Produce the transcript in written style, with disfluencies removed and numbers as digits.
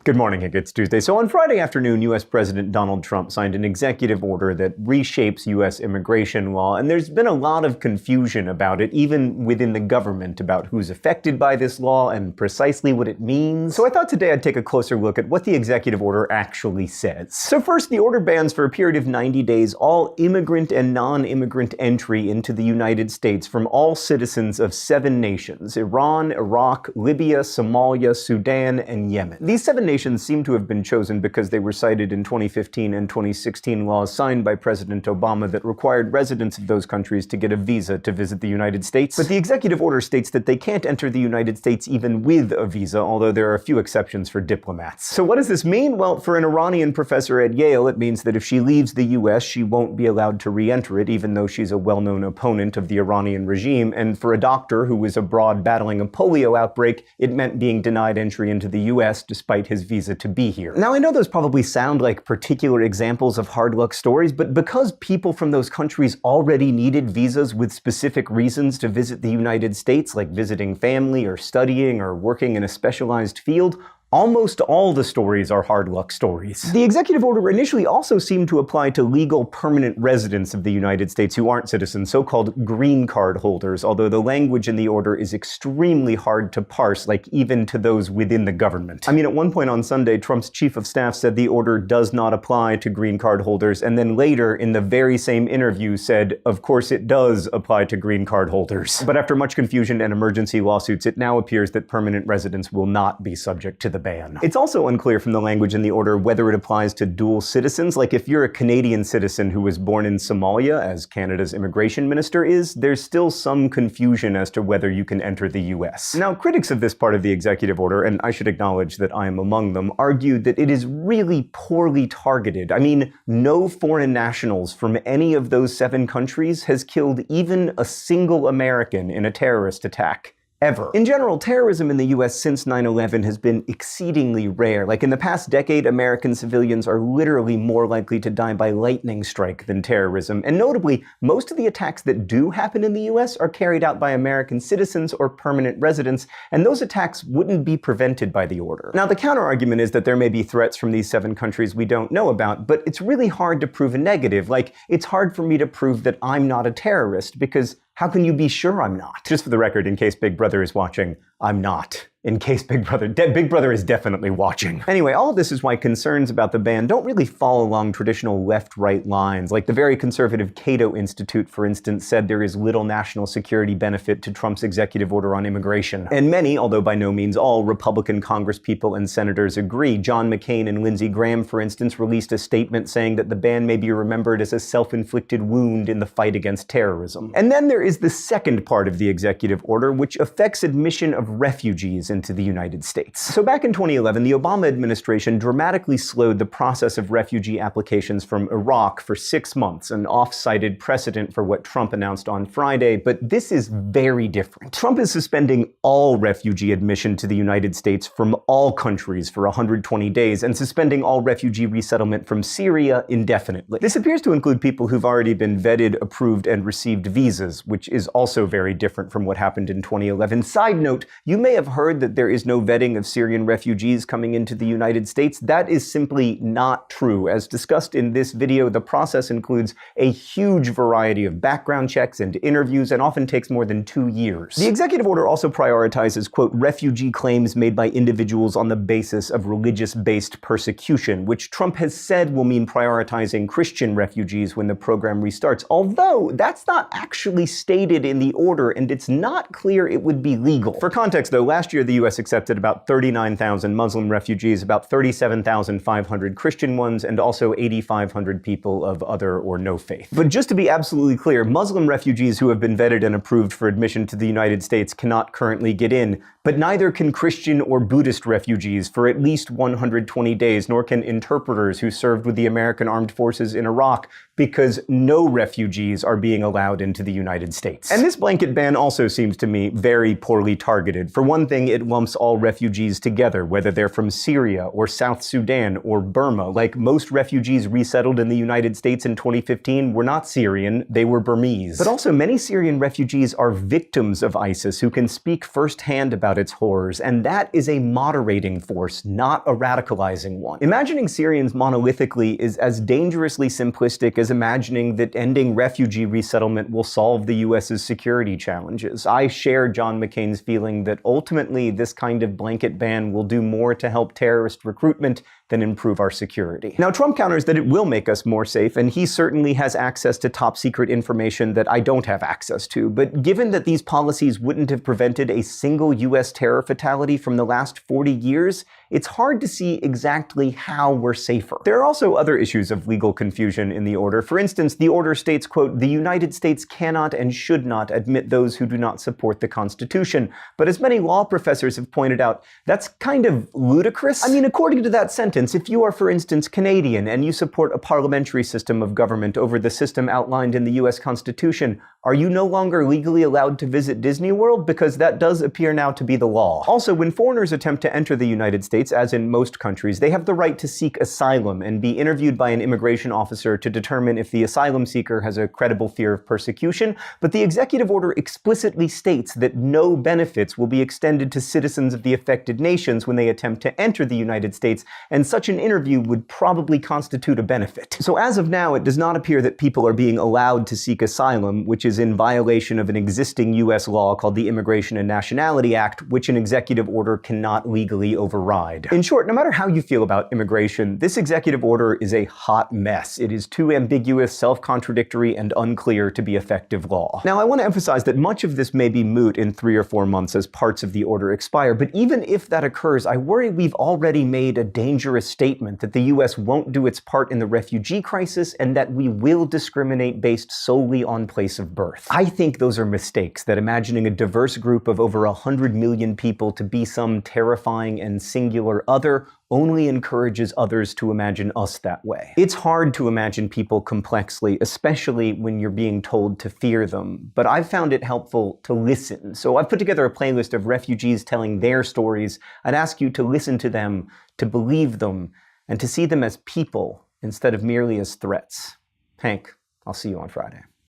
Good morning, it's Tuesday. So on Friday afternoon, U.S. President Donald Trump signed an executive order that reshapes U.S. immigration law, and there's been a lot of confusion about it, even within the government, about who's affected by this law and precisely what it means. So I thought today I'd take a closer look at what the executive order actually says. So first, the order bans for a period of 90 days all immigrant and non-immigrant entry into the United States from all citizens of 7 nations: Iran, Iraq, Libya, Somalia, Sudan, and Yemen. These 7 nations seem to have been chosen because they were cited in 2015 and 2016 laws signed by President Obama that required residents of those countries to get a visa to visit the United States. But the executive order states that they can't enter the United States even with a visa, although there are a few exceptions for diplomats. So what does this mean? Well, for an Iranian professor at Yale, it means that if she leaves the US, she won't be allowed to re-enter it, even though she's a well-known opponent of the Iranian regime. And for a doctor who was abroad battling a polio outbreak, it meant being denied entry into the US despite his visa to be here. Now, I know those probably sound like particular examples of hard luck stories, but because people from those countries already needed visas with specific reasons to visit the United States, like visiting family or studying or working in a specialized field, almost all the stories are hard luck stories. The executive order initially also seemed to apply to legal permanent residents of the United States who aren't citizens, so-called green card holders, although the language in the order is extremely hard to parse, like even to those within the government. I mean, at one point on Sunday, Trump's chief of staff said the order does not apply to green card holders, and then later, in the very same interview, said, of course it does apply to green card holders. But after much confusion and emergency lawsuits, it now appears that permanent residents will not be subject to the ban. It's also unclear from the language in the order whether it applies to dual citizens. Like if you're a Canadian citizen who was born in Somalia, as Canada's immigration minister is, there's still some confusion as to whether you can enter the US. Now, critics of this part of the executive order, and I should acknowledge that I am among them, argued that it is really poorly targeted. I mean, no foreign nationals from any of those 7 countries has killed even a single American in a terrorist attack. Ever. In general, terrorism in the US since 9/11 has been exceedingly rare. Like in the past decade, American civilians are literally more likely to die by lightning strike than terrorism. And notably, most of the attacks that do happen in the US are carried out by American citizens or permanent residents, and those attacks wouldn't be prevented by the order. Now, the counterargument is that there may be threats from these 7 countries we don't know about, but it's really hard to prove a negative. Like, it's hard for me to prove that I'm not a terrorist, because how can you be sure I'm not? Just for the record, in case Big Brother is watching, I'm not. In case Big Brother is definitely watching. Anyway, all of this is why concerns about the ban don't really fall along traditional left-right lines. Like the very conservative Cato Institute, for instance, said there is little national security benefit to Trump's executive order on immigration. And many, although by no means all, Republican congresspeople and senators agree. John McCain and Lindsey Graham, for instance, released a statement saying that the ban may be remembered as a self-inflicted wound in the fight against terrorism. And then there is the second part of the executive order, which affects admission of refugees into the United States. So back in 2011, the Obama administration dramatically slowed the process of refugee applications from Iraq for 6 months, an off-cited precedent for what Trump announced on Friday, but this is very different. Trump is suspending all refugee admission to the United States from all countries for 120 days and suspending all refugee resettlement from Syria indefinitely. This appears to include people who've already been vetted, approved, and received visas, which is also very different from what happened in 2011. Side note, you may have heard that there is no vetting of Syrian refugees coming into the United States. That is simply not true. As discussed in this video, the process includes a huge variety of background checks and interviews and often takes more than 2 years. The executive order also prioritizes, quote, refugee claims made by individuals on the basis of religious-based persecution, which Trump has said will mean prioritizing Christian refugees when the program restarts, although that's not actually stated in the order, and it's not clear it would be legal. For context, though, last year the U.S. accepted about 39,000 Muslim refugees, about 37,500 Christian ones, and also 8,500 people of other or no faith. But just to be absolutely clear, Muslim refugees who have been vetted and approved for admission to the United States cannot currently get in, but neither can Christian or Buddhist refugees for at least 120 days, nor can interpreters who served with the American Armed Forces in Iraq, because no refugees are being allowed into the United States. And this blanket ban also seems to me very poorly targeted complicated. For one thing, it lumps all refugees together, whether they're from Syria or South Sudan or Burma. Like, most refugees resettled in the United States in 2015 were not Syrian, they were Burmese. But also, many Syrian refugees are victims of ISIS who can speak firsthand about its horrors, and that is a moderating force, not a radicalizing one. Imagining Syrians monolithically is as dangerously simplistic as imagining that ending refugee resettlement will solve the US's security challenges. I share John McCain's feeling that ultimately this kind of blanket ban will do more to help terrorist recruitment than improve our security. Now, Trump counters that it will make us more safe, and he certainly has access to top secret information that I don't have access to. But given that these policies wouldn't have prevented a single US terror fatality from the last 40 years, it's hard to see exactly how we're safer. There are also other issues of legal confusion in the order. For instance, the order states, quote, "The United States cannot and should not admit those who do not support the Constitution." But as many law professors have pointed out, that's kind of ludicrous. I mean, according to that sentence, if you are, for instance, Canadian and you support a parliamentary system of government over the system outlined in the US Constitution, are you no longer legally allowed to visit Disney World? Because that does appear now to be the law. Also, when foreigners attempt to enter the United States, as in most countries, they have the right to seek asylum and be interviewed by an immigration officer to determine if the asylum seeker has a credible fear of persecution. But the executive order explicitly states that no benefits will be extended to citizens of the affected nations when they attempt to enter the United States, and such an interview would probably constitute a benefit. So as of now, it does not appear that people are being allowed to seek asylum, which is in violation of an existing US law called the Immigration and Nationality Act, which an executive order cannot legally override. In short, no matter how you feel about immigration, this executive order is a hot mess. It is too ambiguous, self-contradictory, and unclear to be effective law. Now, I want to emphasize that much of this may be moot in 3 or 4 months as parts of the order expire, but even if that occurs, I worry we've already made a dangerous statement that the US won't do its part in the refugee crisis and that we will discriminate based solely on place of birth. I think those are mistakes, that imagining a diverse group of over 100 million people to be some terrifying and singular other only encourages others to imagine us that way. It's hard to imagine people complexly, especially when you're being told to fear them, but I've found it helpful to listen. So I've put together a playlist of refugees telling their stories. I'd ask you to listen to them, to believe them, and to see them as people instead of merely as threats. Hank, I'll see you on Friday.